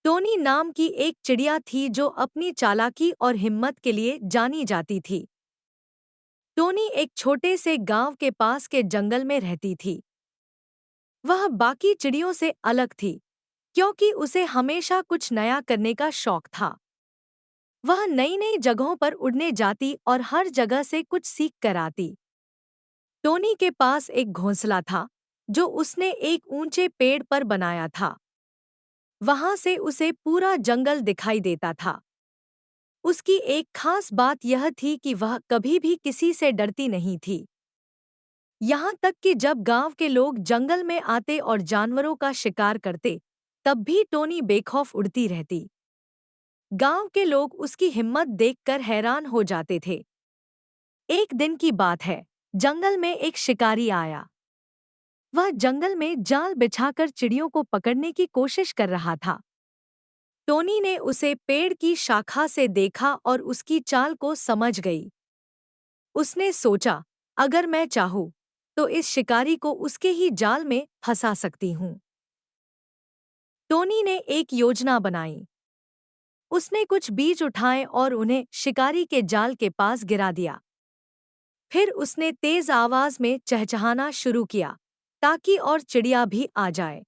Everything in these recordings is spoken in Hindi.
टोनी नाम की एक चिड़िया थी जो अपनी चालाकी और हिम्मत के लिए जानी जाती थी। टोनी एक छोटे से गांव के पास के जंगल में रहती थी। वह बाकी चिड़ियों से अलग थी क्योंकि उसे हमेशा कुछ नया करने का शौक था। वह नई नई जगहों पर उड़ने जाती और हर जगह से कुछ सीख कर आती। टोनी के पास एक घोंसला था जो उसने एक ऊंचे पेड़ पर बनाया था। वहां से उसे पूरा जंगल दिखाई देता था। उसकी एक खास बात यह थी कि वह कभी भी किसी से डरती नहीं थी। यहाँ तक कि जब गांव के लोग जंगल में आते और जानवरों का शिकार करते, तब भी टोनी बेखौफ उड़ती रहती। गांव के लोग उसकी हिम्मत देखकर हैरान हो जाते थे। एक दिन की बात है, जंगल में एक शिकारी आया। वह जंगल में जाल बिछाकर चिड़ियों को पकड़ने की कोशिश कर रहा था। टोनी ने उसे पेड़ की शाखा से देखा और उसकी चाल को समझ गई। उसने सोचा, अगर मैं चाहूं तो इस शिकारी को उसके ही जाल में फंसा सकती हूं। टोनी ने एक योजना बनाई। उसने कुछ बीज उठाए और उन्हें शिकारी के जाल के पास गिरा दिया। फिर उसने तेज आवाज में चहचहाना शुरू किया ताकि और चिड़िया भी आ जाए।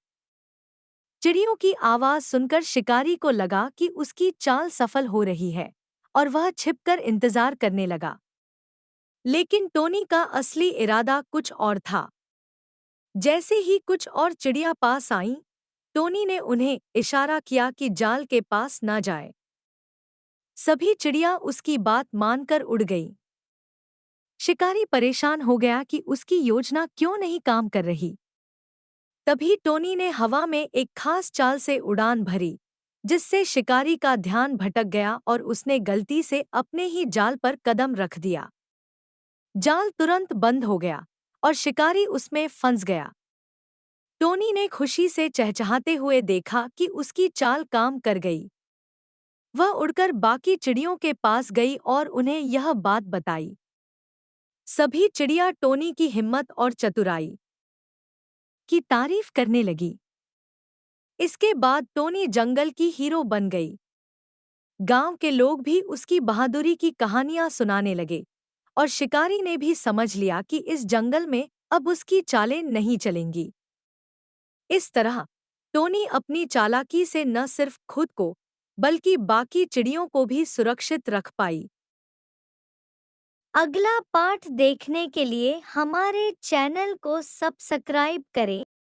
चिड़ियों की आवाज सुनकर शिकारी को लगा कि उसकी चाल सफल हो रही है और वह छिपकर इंतजार करने लगा। लेकिन टोनी का असली इरादा कुछ और था। जैसे ही कुछ और चिड़िया पास आईं, टोनी ने उन्हें इशारा किया कि जाल के पास न जाए। सभी चिड़िया उसकी बात मानकर उड़ गईं। शिकारी परेशान हो गया कि उसकी योजना क्यों नहीं काम कर रही। तभी टोनी ने हवा में एक खास चाल से उड़ान भरी, जिससे शिकारी का ध्यान भटक गया और उसने गलती से अपने ही जाल पर कदम रख दिया। जाल तुरंत बंद हो गया और शिकारी उसमें फंस गया। टोनी ने खुशी से चहचहाते हुए देखा कि उसकी चाल काम कर गई। वह उड़कर बाकी चिड़ियों के पास गई और उन्हें यह बात बताई। सभी चिड़िया टोनी की हिम्मत और चतुराई की तारीफ करने लगी। इसके बाद टोनी जंगल की हीरो बन गई। गांव के लोग भी उसकी बहादुरी की कहानियां सुनाने लगे और शिकारी ने भी समझ लिया कि इस जंगल में अब उसकी चालें नहीं चलेंगी। इस तरह टोनी अपनी चालाकी से न सिर्फ खुद को बल्कि बाकी चिड़ियों को भी सुरक्षित रख पाई। अगला पार्ट देखने के लिए हमारे चैनल को सब्सक्राइब करें।